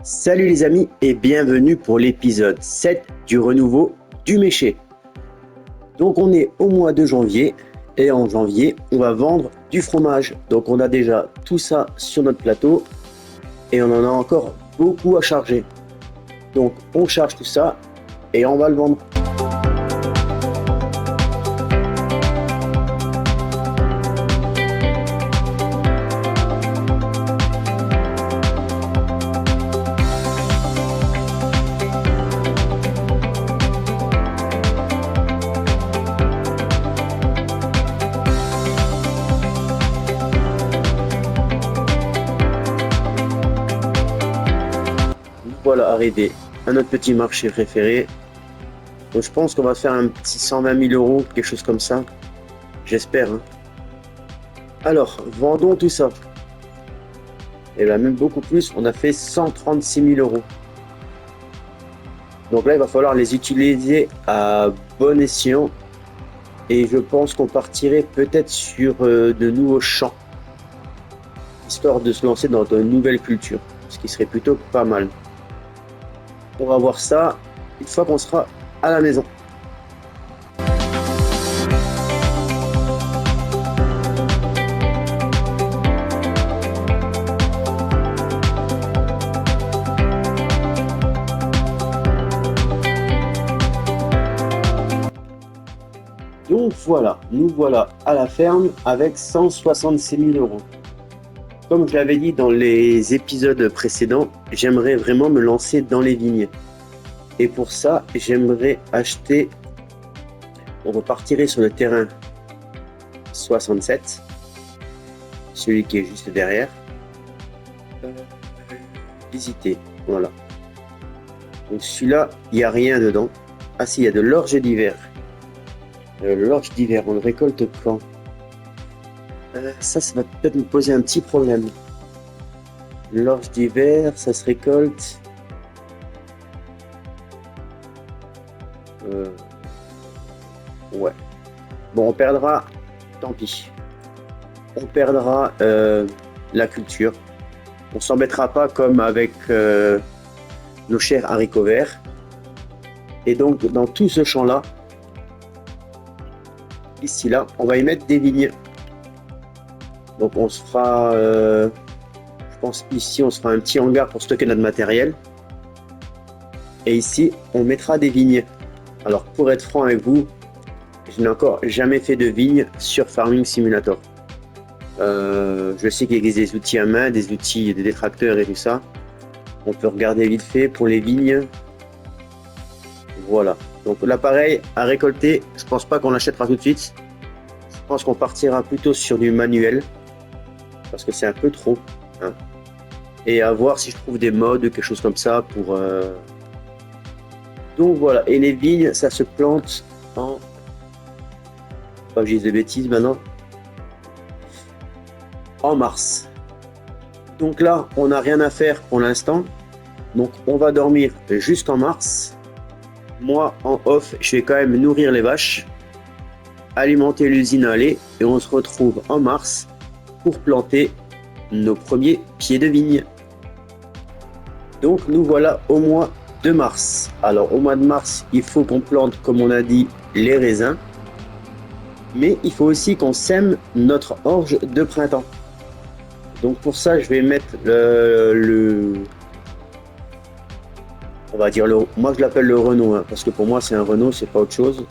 Salut les amis et bienvenue pour l'épisode 7 du renouveau du Méché. Donc on est au mois de janvier et en janvier on va vendre du fromage. Donc on a déjà tout ça sur notre plateau et on en a encore beaucoup à charger. Donc on charge tout ça et on va le vendre. Voilà, arrivé à notre petit marché préféré. Donc je pense qu'on va faire un petit 120 000 euros, quelque chose comme ça. J'espère. Hein. Alors, vendons tout ça. Et bien même beaucoup plus, on a fait 136 000 euros. Donc là, il va falloir les utiliser à bon escient. Et je pense qu'on partirait peut-être sur de nouveaux champs. Histoire de se lancer dans de nouvelles cultures. Ce qui serait plutôt pas mal. On va voir ça une fois qu'on sera à la maison. Donc voilà, nous voilà à la ferme avec 166 000 euros. Comme je l'avais dit dans les épisodes précédents, j'aimerais vraiment me lancer dans les vignes. Et pour ça, j'aimerais acheter, on repartirait sur le terrain 67, celui qui est juste derrière. Visiter, voilà. Donc celui-là, il n'y a rien dedans. Ah si, il y a de l'orge d'hiver. L'orge d'hiver, on le récolte quand? Ça va peut-être me poser un petit problème. L'orge d'hiver, ça se récolte. Ouais. Bon, on perdra. Tant pis. On perdra la culture. On s'embêtera pas comme avec nos chers haricots verts. Et donc, dans tout ce champ-là, ici là, on va y mettre des vignes. Donc on se fera, je pense ici on se fera un petit hangar pour stocker notre matériel. Et ici on mettra des vignes. Alors pour être franc avec vous, je n'ai encore jamais fait de vignes sur Farming Simulator. Je sais qu'il existe des outils à main, des outils, des détracteurs et tout ça. On peut regarder vite fait pour les vignes. Voilà. Donc l'appareil à récolter, je pense pas qu'on l'achètera tout de suite. Je pense qu'on partira plutôt sur du manuel. Parce que c'est un peu trop. Hein. Et à voir si je trouve des modes, quelque chose comme ça pour... Donc voilà. Et les vignes, ça se plante en... Pas que je dise de bêtises maintenant. En mars. Donc là, on n'a rien à faire pour l'instant. Donc on va dormir jusqu'en mars. Moi, en off, je vais quand même nourrir les vaches. Alimenter l'usine à lait. Et on se retrouve en mars pour planter nos premiers pieds de vigne. Donc nous voilà au mois de mars. Alors au mois de mars, il faut qu'on plante, comme on a dit, les raisins. Mais il faut aussi qu'on sème notre orge de printemps. Donc pour ça, je vais mettre on va dire moi je l'appelle le Renault, hein, parce que pour moi c'est un Renault, c'est pas autre chose.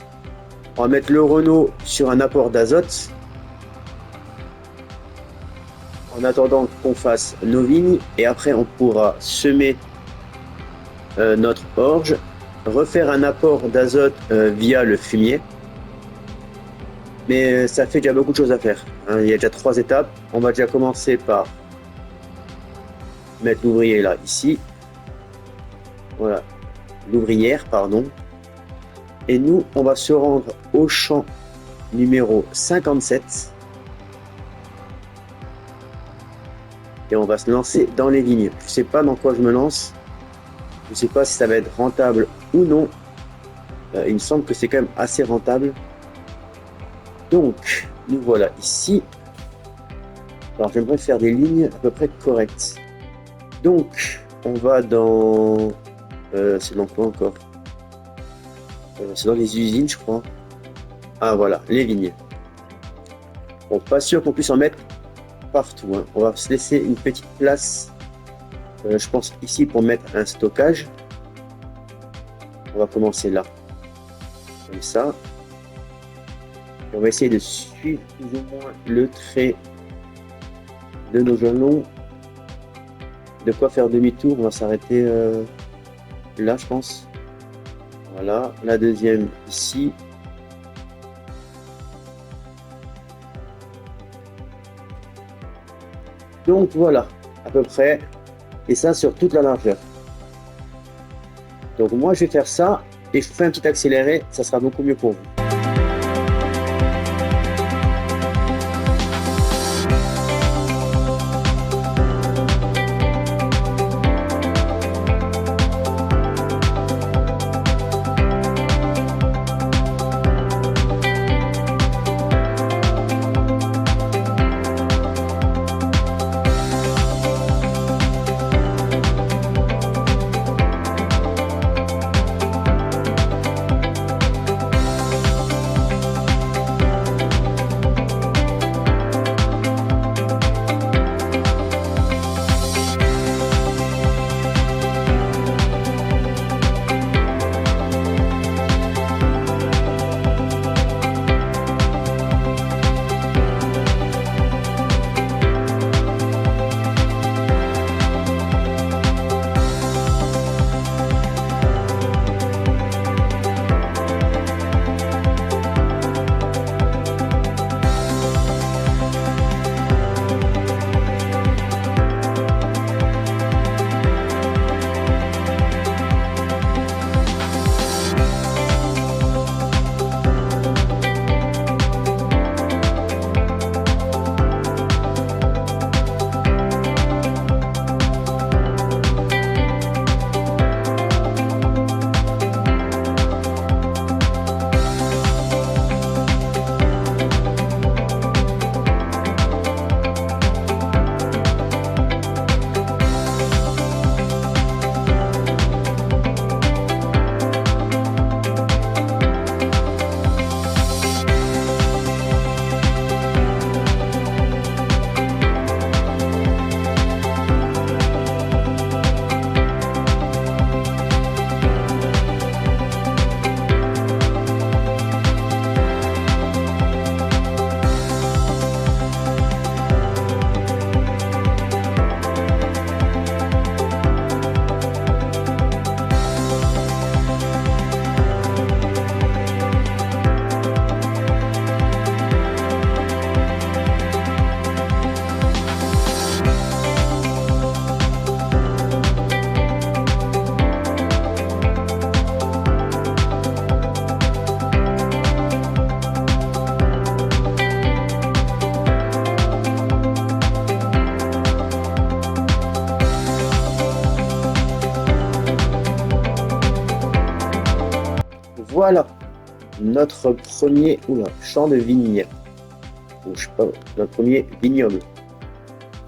On va mettre le Renault sur un apport d'azote. En attendant qu'on fasse nos vignes et après on pourra semer notre orge, refaire un apport d'azote via le fumier. Mais ça fait déjà beaucoup de choses à faire. Hein. Il y a déjà 3 étapes. On va déjà commencer par mettre l'ouvrier là, ici. Voilà, l'ouvrière, pardon. Et nous, on va se rendre au champ numéro 57. Et on va se lancer dans les vignes. Je ne sais pas dans quoi je me lance. Je ne sais pas si ça va être rentable ou non. Il me semble que c'est quand même assez rentable. Donc, nous voilà ici. Alors, j'aimerais faire des lignes à peu près correctes. Donc, on va dans... c'est dans quoi encore? C'est dans les usines, je crois. Ah voilà, les vignes. Bon, pas sûr qu'on puisse en mettre partout, hein. On va se laisser une petite place, je pense ici, pour mettre un stockage. On va commencer là, comme ça. Et on va essayer de suivre plus ou moins le trait de nos jalons. De quoi faire demi-tour, on va s'arrêter là, je pense. Voilà, la deuxième ici. Donc voilà, à peu près, et ça sur toute la largeur. Donc moi je vais faire ça, et je fais un petit accéléré, ça sera beaucoup mieux pour vous. Voilà notre premier champ de vigne. Ou je sais pas, notre premier vignoble.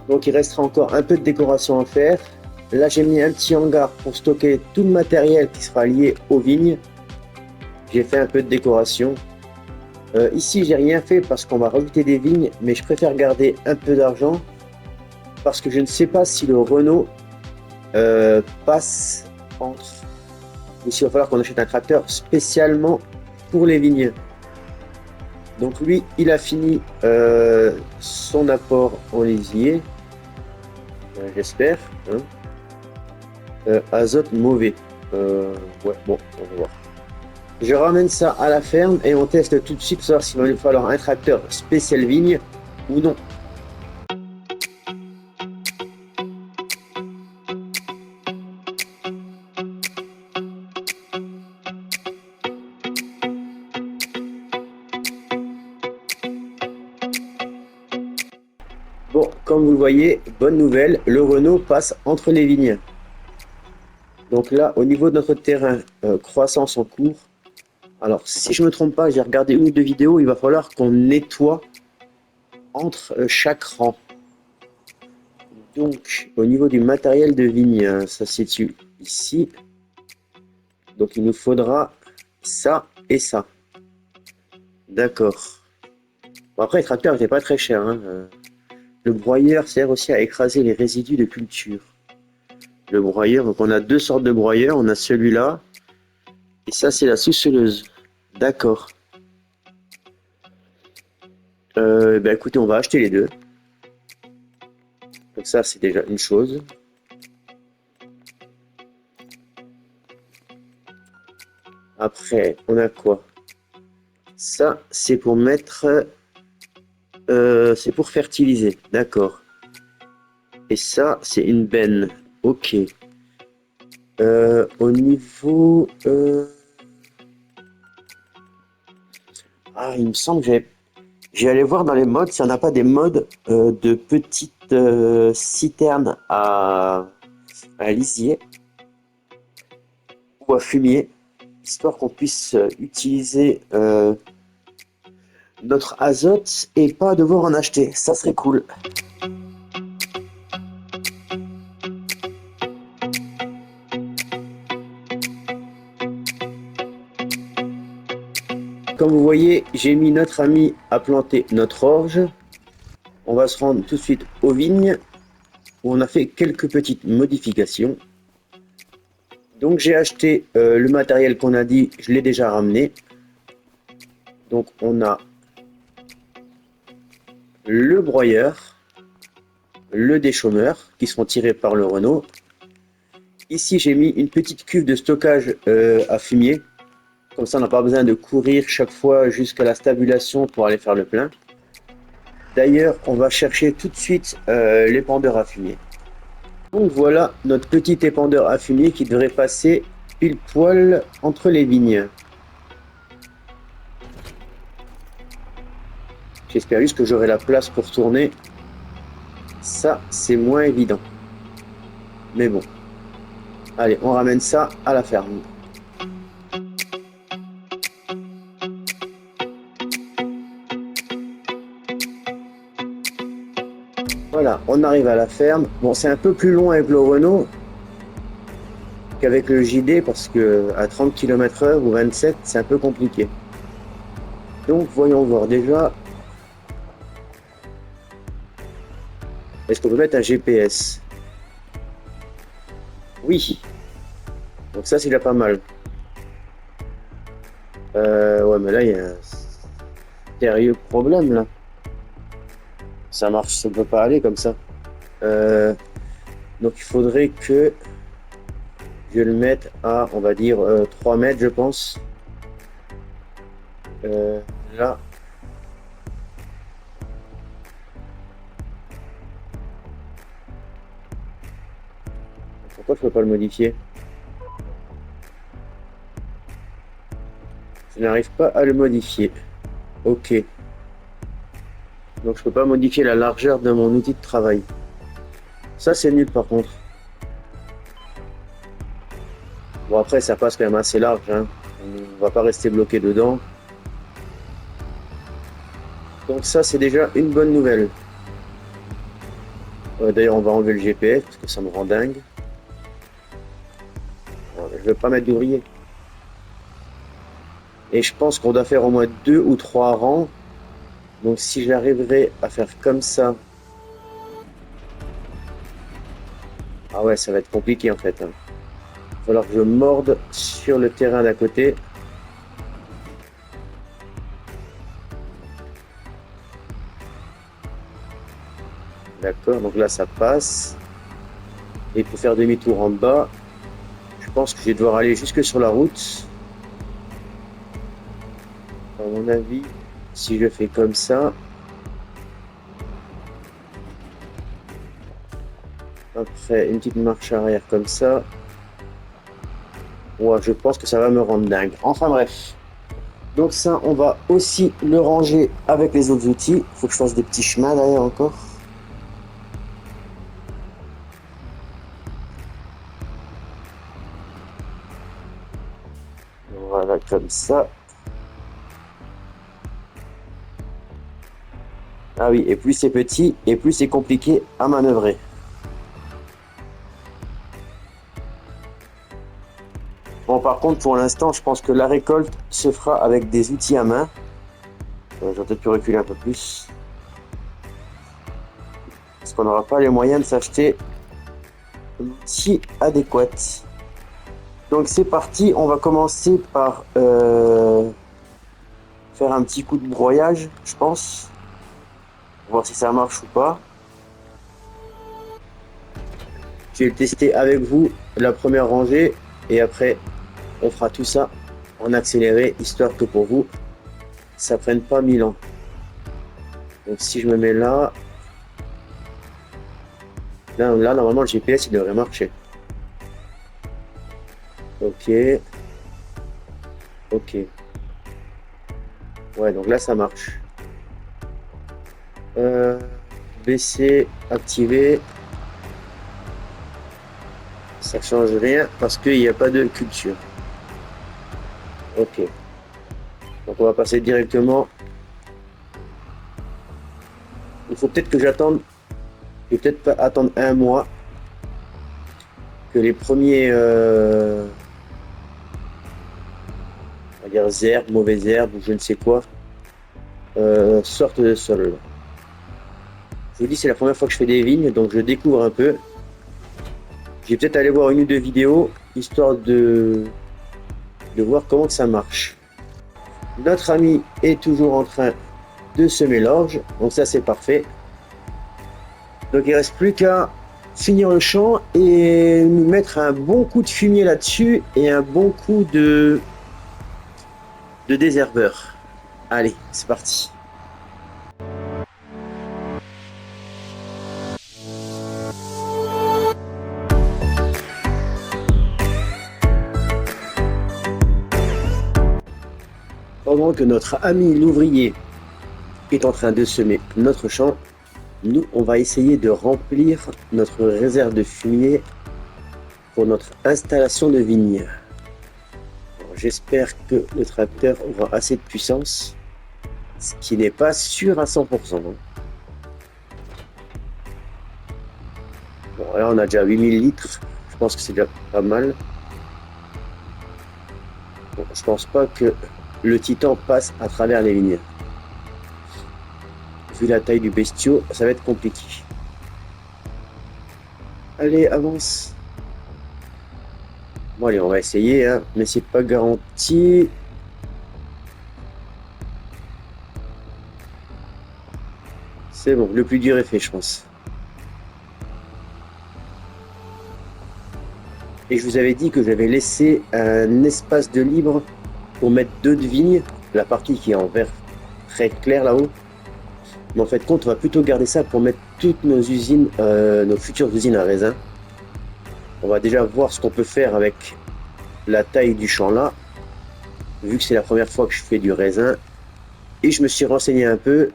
Donc il restera encore un peu de décoration à faire. Là j'ai mis un petit hangar pour stocker tout le matériel qui sera lié aux vignes. J'ai fait un peu de décoration. Ici j'ai rien fait parce qu'on va rajouter des vignes, mais je préfère garder un peu d'argent parce que je ne sais pas si le Renault passe entre, ou s'il va falloir qu'on achète un tracteur spécialement pour les vignes. Donc lui il a fini son apport en lisier, j'espère, hein. Azote mauvais, ouais, bon, on va voir. Je ramène ça à la ferme et on teste tout de suite pour savoir s'il va nous falloir un tracteur spécial vigne ou non. Bon, comme vous le voyez, bonne nouvelle, le Renault passe entre les vignes. Donc là, au niveau de notre terrain, croissance en cours. Alors, si je ne me trompe pas, j'ai regardé une ou deux vidéos, il va falloir qu'on nettoie entre chaque rang. Donc, au niveau du matériel de vigne, ça se situe ici. Donc, il nous faudra ça et ça. D'accord. Bon, après, le tracteur n'est pas très cher, hein. Le broyeur sert aussi à écraser les résidus de culture. Le broyeur, donc on a deux sortes de broyeurs. On a celui-là. Et ça, c'est la sous-seleuse. D'accord. Ben écoutez, on va acheter les deux. Donc ça, c'est déjà une chose. Après, on a quoi? Ça, c'est pour mettre... c'est pour fertiliser. D'accord. Et ça, c'est une benne. Ok. Au niveau... Ah, il me semble que j'ai allé voir dans les modes s'il n'y en a pas des modes de petites citernes à lisier ou à fumier, histoire qu'on puisse utiliser notre azote et pas devoir en acheter. Ça serait cool. Comme vous voyez, j'ai mis notre ami à planter notre orge. On va se rendre tout de suite aux vignes où on a fait quelques petites modifications. Donc j'ai acheté le matériel qu'on a dit, je l'ai déjà ramené. Donc on a le broyeur, le déchaumeur qui seront tirés par le Renault. Ici j'ai mis une petite cuve de stockage à fumier. Comme ça on n'a pas besoin de courir chaque fois jusqu'à la stabulation pour aller faire le plein. D'ailleurs on va chercher tout de suite l'épandeur à fumier. Donc voilà notre petit épandeur à fumier qui devrait passer pile poil entre les vignes. J'espère juste que j'aurai la place pour tourner. Ça, c'est moins évident. Mais bon. Allez, on ramène ça à la ferme. Voilà, on arrive à la ferme. Bon, c'est un peu plus long avec le Renault qu'avec le JD parce que à 30 km/h ou 27, c'est un peu compliqué. Donc, voyons voir déjà. Est-ce qu'on peut mettre un GPS? Oui. Donc ça, c'est déjà pas mal. Ouais, mais là, il y a un sérieux problème, là. Ça marche, ça ne peut pas aller comme ça. Donc, il faudrait que je le mette à, on va dire, 3 mètres, je pense. Là. Pourquoi je peux pas le modifier? Je n'arrive pas à le modifier. Ok. Donc je peux pas modifier la largeur de mon outil de travail. Ça c'est nul par contre. Bon après ça passe quand même assez large, hein. On va pas rester bloqué dedans. Donc ça c'est déjà une bonne nouvelle. D'ailleurs on va enlever le GPS parce que ça me rend dingue. Je vais pas mettre d'ouvrier. Et je pense qu'on doit faire au moins 2 ou 3 rangs. Donc si j'arriverai à faire comme ça. Ah ouais, ça va être compliqué en fait, hein. Il va falloir que je morde sur le terrain d'à côté. D'accord, donc là ça passe. Et pour faire demi-tour en bas, je pense que je vais devoir aller jusque sur la route. À mon avis, si je fais comme ça. Après, une petite marche arrière comme ça. Ouais, je pense que ça va me rendre dingue. Enfin bref. Donc ça, on va aussi le ranger avec les autres outils. Il faut que je fasse des petits chemins derrière encore. Voilà, comme ça. Ah oui, et plus c'est petit, et plus c'est compliqué à manœuvrer. Bon, par contre, pour l'instant, je pense que la récolte se fera avec des outils à main. J'aurais peut-être pu reculer un peu plus. Parce qu'on n'aura pas les moyens de s'acheter l'outil adéquat. Donc c'est parti, on va commencer par faire un petit coup de broyage, je pense. Voir si ça marche ou pas. Je vais le tester avec vous, la première rangée, et après on fera tout ça en accéléré, histoire que pour vous, ça prenne pas 1000 ans. Donc si je me mets là, là normalement le GPS il devrait marcher. Ok. Ok. Ouais, donc là ça marche. Baisser, activer. Ça change rien parce qu'il n'y a pas de culture. Ok. Donc on va passer directement. Il faut peut-être que j'attende. Je vais peut-être pas attendre un mois que les premiers on va dire herbes, mauvaises herbes ou je ne sais quoi sortent de sol. Je vous dis c'est la première fois que je fais des vignes, donc je découvre un peu. Je vais peut-être aller voir une ou deux vidéos histoire de voir comment que ça marche. Notre ami est toujours en train de semer l'orge, donc ça c'est parfait. Donc il reste plus qu'à finir le champ et nous mettre un bon coup de fumier là-dessus et un bon coup de désherbeur. Allez, c'est parti. Pendant que notre ami l'ouvrier est en train de semer notre champ, nous on va essayer de remplir notre réserve de fumier pour notre installation de vigne. J'espère que le tracteur aura assez de puissance, ce qui n'est pas sûr à 100%. Bon, là on a déjà 8000 litres, je pense que c'est déjà pas mal. Bon, je pense pas que le titan passe à travers les vignes. Vu la taille du bestiau, ça va être compliqué. Allez, avance. Bon allez, on va essayer, hein, mais c'est pas garanti. C'est bon, le plus dur est fait, je pense. Et je vous avais dit que j'avais laissé un espace de libre pour mettre deux de vignes, la partie qui est en vert très clair là-haut. Mais en fait, compte, on va plutôt garder ça pour mettre toutes nos usines, nos futures usines à raisin. On va déjà voir ce qu'on peut faire avec la taille du champ là, vu que c'est la première fois que je fais du raisin. Et je me suis renseigné un peu.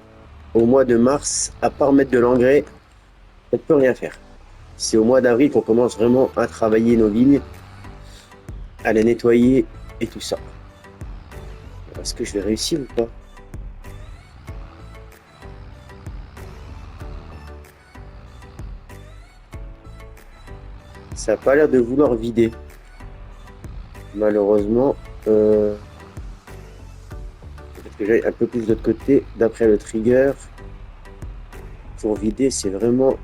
Au mois de mars, à part mettre de l'engrais, on ne peut rien faire. C'est au mois d'avril qu'on commence vraiment à travailler nos vignes, à les nettoyer et tout ça. Est-ce que je vais réussir ou pas? Ça n'a pas l'air de vouloir vider. Malheureusement, peut-être que j'aille un peu plus de l'autre côté, d'après le trigger. Pour vider, c'est vraiment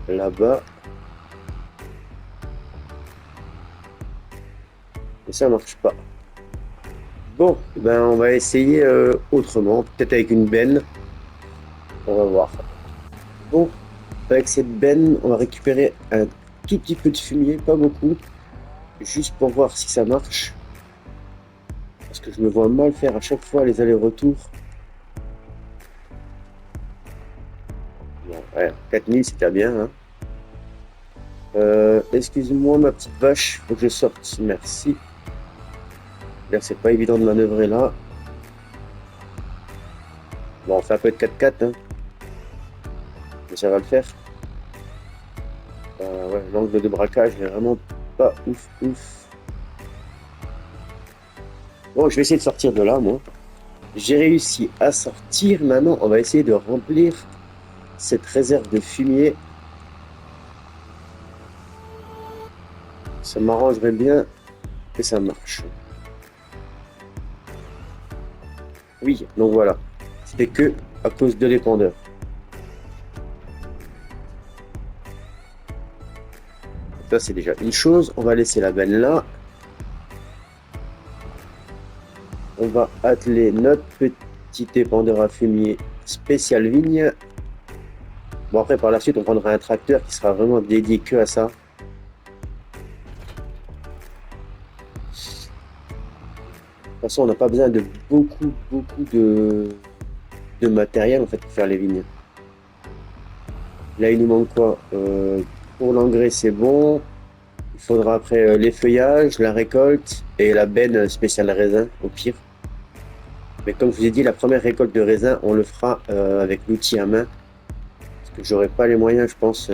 là-bas. Et ça marche pas. Bon, ben on va essayer autrement, peut-être avec une benne. On va voir. Bon, avec cette benne, on va récupérer un tout petit peu de fumier, pas beaucoup, juste pour voir si ça marche. Parce que je me vois mal faire à chaque fois les allers-retours. Bon, ouais, 4000 c'est déjà bien. Hein. Excuse-moi ma petite vache, faut que je sorte, merci. Là c'est pas évident de manœuvrer là. Bon, on fait un peu de 4x4, hein. Mais ça va le faire. Ouais, l'angle de braquage n'est vraiment pas ouf ouf. Bon, je vais essayer de sortir de là, moi. J'ai réussi à sortir. Maintenant, on va essayer de remplir cette réserve de fumier. Ça m'arrangerait bien et ça marche. Oui, donc voilà. C'était que à cause de l'épandeur. Ça, c'est déjà une chose. On va laisser la benne là. On va atteler notre petit épandeur à fumier spécial vigne. Bon, après, par la suite, on prendra un tracteur qui sera vraiment dédié que à ça. De toute façon, on n'a pas besoin de beaucoup de matériel en fait pour faire les vignes. Là, il nous manque quoi? Pour l'engrais, c'est bon. Il faudra après les feuillages, la récolte et la benne spéciale raisin au pire. Mais comme je vous ai dit, la première récolte de raisin, on le fera avec l'outil à main. Parce que j'aurai pas les moyens, je pense.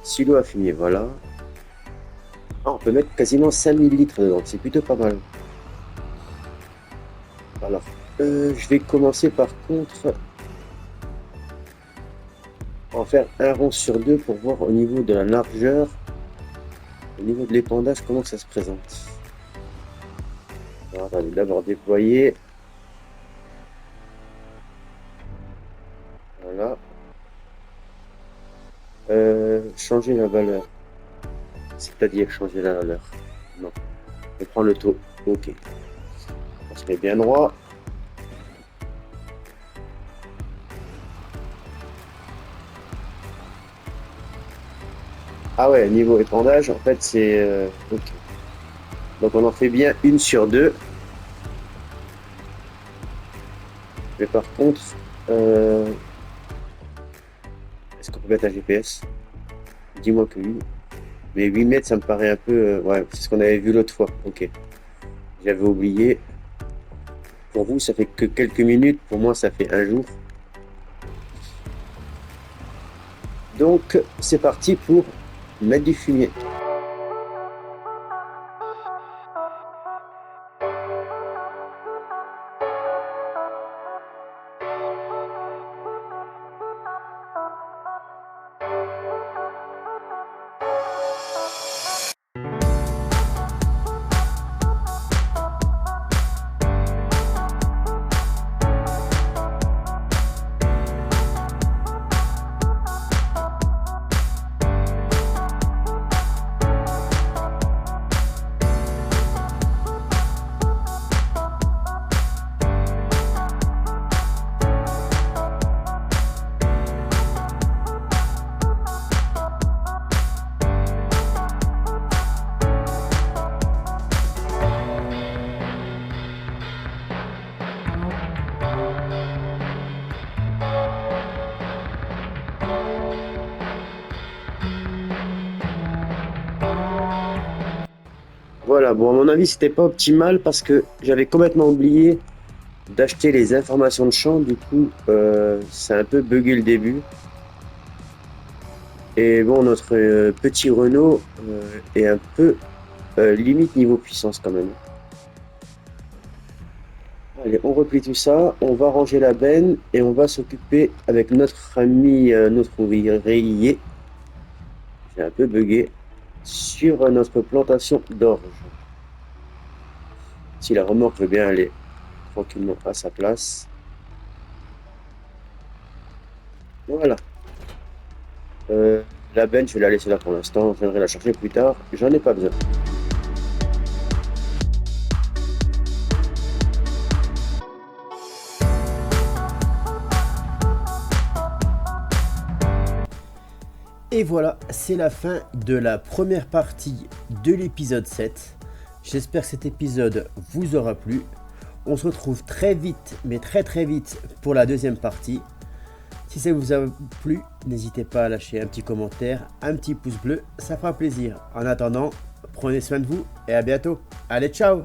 Silo à fumier, voilà. Ah, on peut mettre quasiment 5000 litres dedans, c'est plutôt pas mal. Alors, je vais commencer par contre. On va faire un rond sur deux pour voir au niveau de la largeur, au niveau de l'épandage, comment ça se présente. Alors, on va d'abord déployer. Voilà. Changer la valeur. C'est-à-dire changer la valeur. Non. On prend le taux. Ok. On se met bien droit. Ah ouais, niveau épandage, en fait, c'est... ok. Donc on en fait bien une sur deux. Mais par contre, est-ce qu'on peut mettre un GPS? Dis-moi que oui. Mais 8 mètres, ça me paraît un peu... ouais, c'est ce qu'on avait vu l'autre fois. Ok. J'avais oublié. Pour vous, ça fait que quelques minutes. Pour moi, ça fait un jour. Donc, c'est parti pour mettre du fumier. Voilà, bon, à mon avis, c'était pas optimal parce que j'avais complètement oublié d'acheter les informations de champ. Du coup, c'est un peu bugué le début. Et bon, notre petit Renault est un peu limite niveau puissance quand même. Allez, on replie tout ça, on va ranger la benne et on va s'occuper avec notre ami, notre ouvrier. J'ai un peu bugué sur notre plantation d'orge. Si la remorque veut bien aller tranquillement à sa place. Voilà. La benne, je vais la laisser là pour l'instant. Je viendrai la chercher plus tard. J'en ai pas besoin. Et voilà, c'est la fin de la première partie de l'épisode 7. J'espère que cet épisode vous aura plu. On se retrouve très vite, mais très vite pour la deuxième partie. Si ça vous a plu, n'hésitez pas à lâcher un petit commentaire, un petit pouce bleu, ça fera plaisir. En attendant, prenez soin de vous et à bientôt. Allez, ciao!